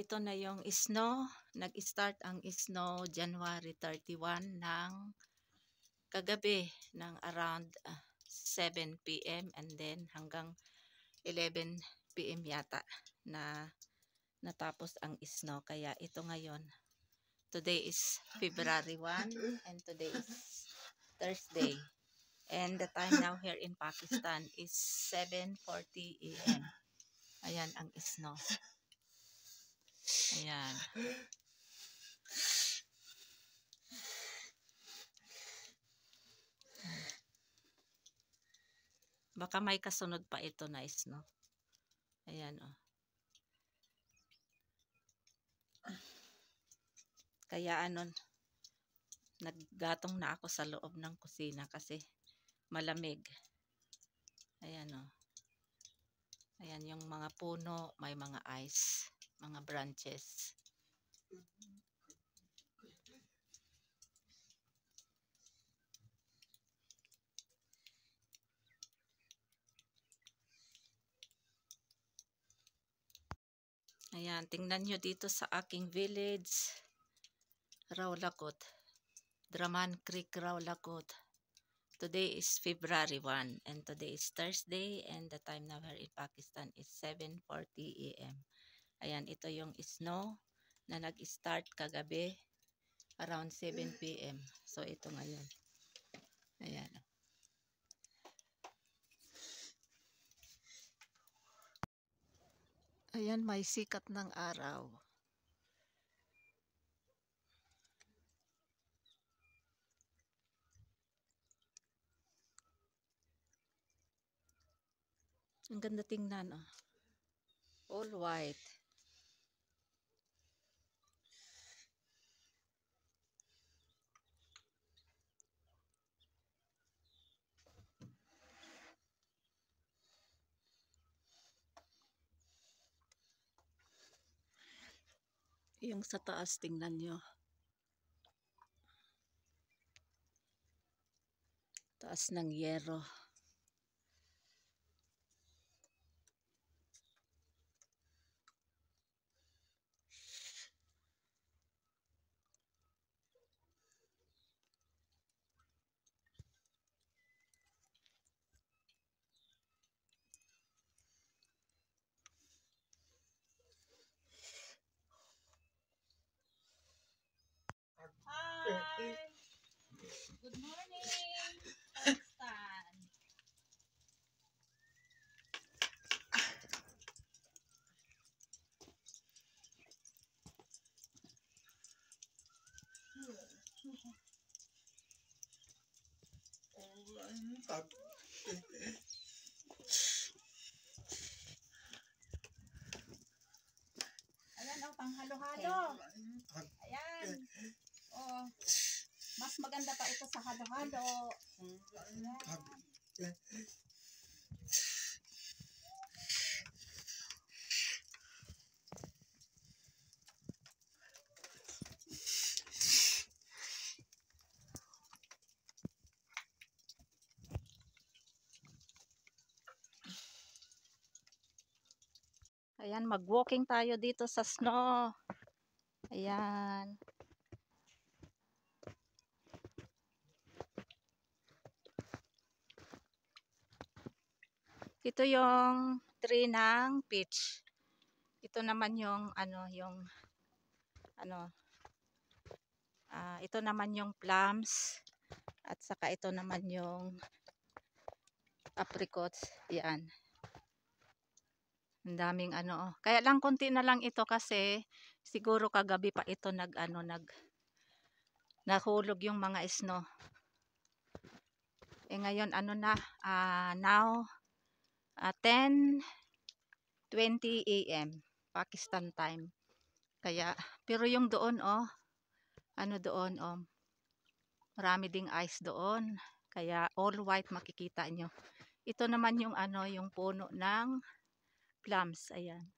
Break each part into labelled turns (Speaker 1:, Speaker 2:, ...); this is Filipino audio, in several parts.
Speaker 1: ito na yung snow. Nag-start ang snow January 31 ng kagabi ng around 7 p.m. and then hanggang 11 p.m. yata na natapos ang snow. Kaya ito ngayon, today is February 1 and today is Thursday. And the time now here in Pakistan is 7:40 a.m. Ayan ang snow. Ayan. Baka may kasunod pa ito na snow. Ayan o. Kaya naggatong na ako sa loob ng kusina kasi malamig. Ayan o. Ayan yung mga puno, may mga ice, mga branches. Ayan, tingnan nyo dito sa aking village, Rawlakot, Draman Creek, Rawlakot. Today is February 1 and today is Thursday and the time now here in Pakistan is 7:40 a.m. Ayan, ito yung snow na nag-start kagabi around 7 p.m. So, ito ngayon. Ayan. Ayan, may sikat ng araw. Ang ganda tingnan, oh. All white. Yung sa taas, tingnan nyo. Taas ng yero. Hi! Good morning! Pakistan! Ayan o, panghalo-halo. Ayan. Oh, mas maganda pa ito sa halo-halo. Ayan. Ayan, mag-walking tayo dito sa snow. Ayan. Ito yung tree ng peach. Ito naman yung ito naman yung plums at saka ito naman yung apricots. Yan. Ang daming Kaya lang konti na lang ito kasi siguro kagabi pa ito nahulog yung mga snow. Eh ngayon now 10:20 a.m. Pakistan time. Kaya pero yung doon marami ding ice doon. Kaya all white makikita nyo. Ito naman yung yung puno ng plums. Ayan.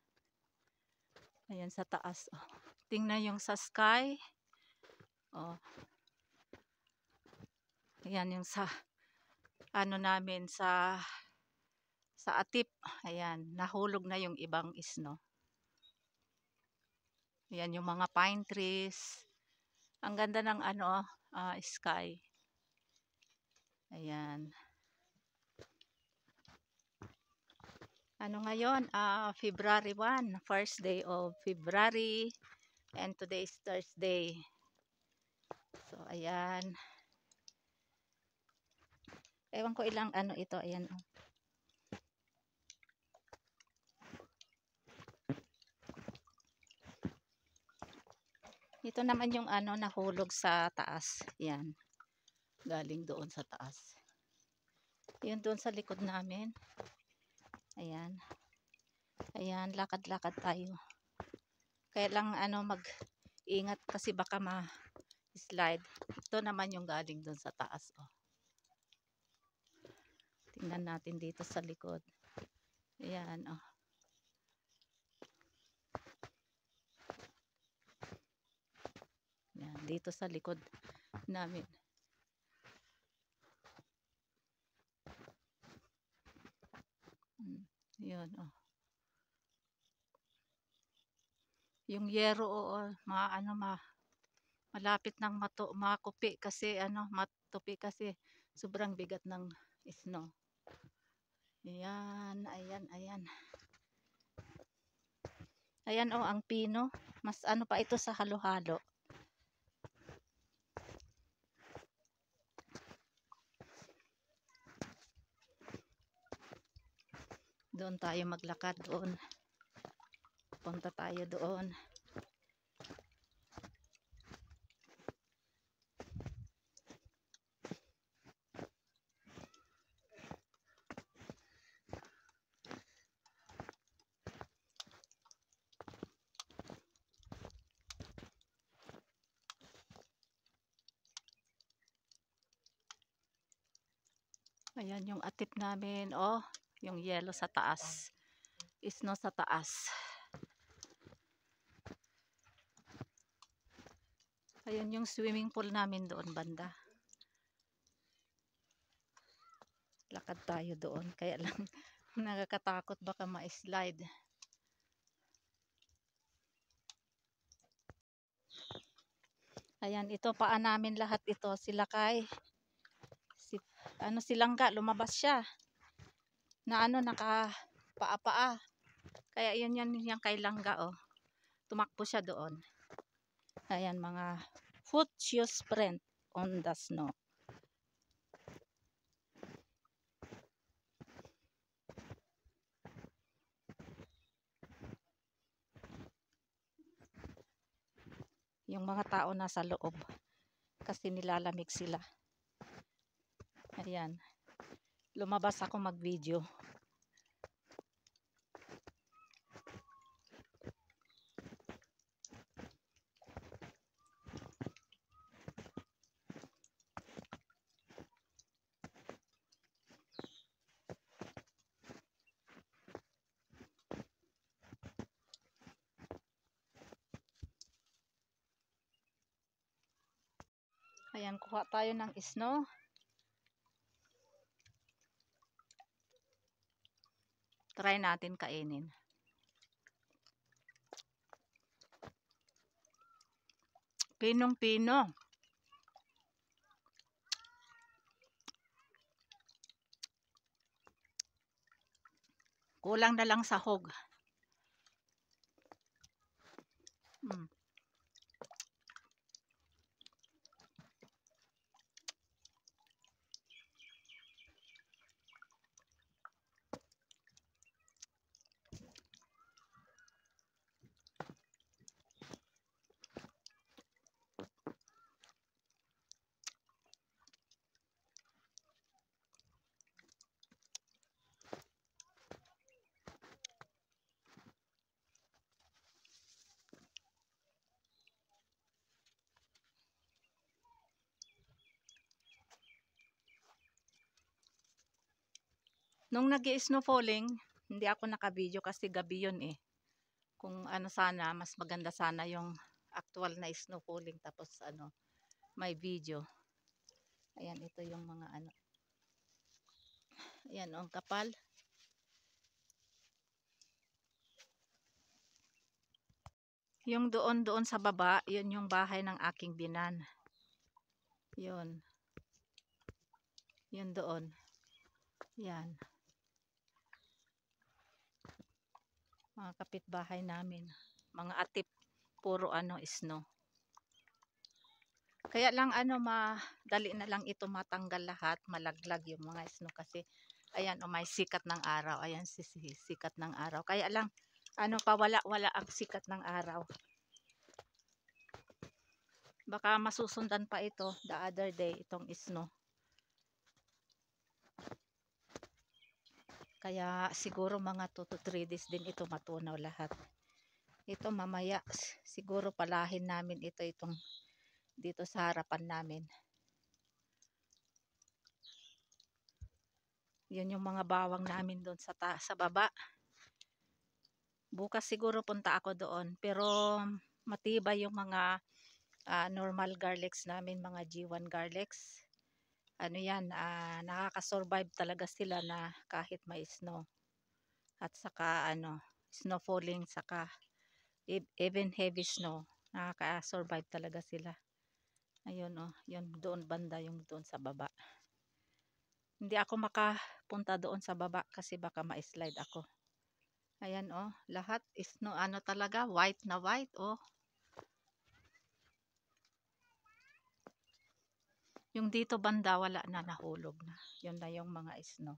Speaker 1: Ayan sa taas. Oh. Tingnan yung sa sky. Oh. Ayan yung sa namin sa atip. Ayan, nahulog na yung ibang snow. Ayan yung mga pine trees. Ang ganda ng ano, sky. Ayan. Ano ngayon? February 1, first day of February. And today is Thursday. So, ayan. Ewan ko ilang ano ito. Ayan. Oh. Ito naman yung ano nahulog sa taas. Yan. Galing doon sa taas. Yun doon sa likod namin. Ayan. Ayan, lakad-lakad tayo. Kaya lang ano mag-ingat kasi baka ma-slide. Ito naman yung galing doon sa taas. Oh. Tingnan natin dito sa likod. Ayan, oh. Ayan, dito sa likod namin. Yun, oh. Yung yero, oo, malapit ng makupi kasi matupi kasi sobrang bigat ng snow. Ayan, ayan, ayan. Ayan, oh, ang pino. Mas ano pa ito sa halo-halo. Doon tayo maglakad doon. Punta tayo doon. Ayan yung atip namin. Oh, yung yellow sa taas. Snow sa taas. Ayan yung swimming pool namin doon banda. Lakad tayo doon. Kaya lang nakakatakot baka ma-slide. Ayan, ito paa namin lahat ito. Sila kay si Langga, lumabas siya. Na naka-paa-paa. Kaya yun yung kay Langga, oh. Tumakbo siya doon. Ayan, mga foot shoes print on the snow. Yung mga tao nasa loob kasi nilalamig sila. Ayan. Lumabas ako mag-video. Ayan, kuha tayo ng snow. Try natin kainin. Pinong-pino. Kulang na lang sahog. Nung nag-i-snow falling, hindi ako naka-video kasi gabi yun eh. Kung ano sana, mas maganda sana yung actual na snow falling tapos may video. Ayan, ito yung mga Ayan, ang kapal. Yung doon sa baba, yun yung bahay ng aking binan. Yun. Yun doon. Yan. Mga kapitbahay namin. Mga atip. Puro snow. Kaya lang madali na lang ito matanggal lahat. Malaglag yung mga snow kasi ayan may sikat ng araw. Ayan sikat ng araw. Kaya lang pawala-wala ang sikat ng araw. Baka masusundan pa ito the other day itong snow. Kaya siguro mga 2 to 3 days din ito matunaw lahat. Ito mamaya siguro palahin namin itong dito sa harapan namin. Yun yung mga bawang namin doon sa baba. Bukas siguro punta ako doon. Pero matibay yung mga normal garlics namin, mga G1 garlics. Yan, nakaka-survive talaga sila na kahit may snow. At saka snow falling, saka even heavy snow, nakaka-survive talaga sila. Ayun yun doon banda, yung doon sa baba. Hindi ako makapunta doon sa baba kasi baka ma-slide ako. Ayan lahat snow talaga, white na white Yung dito banda wala na, nahulog na. Yun na yung mga snow.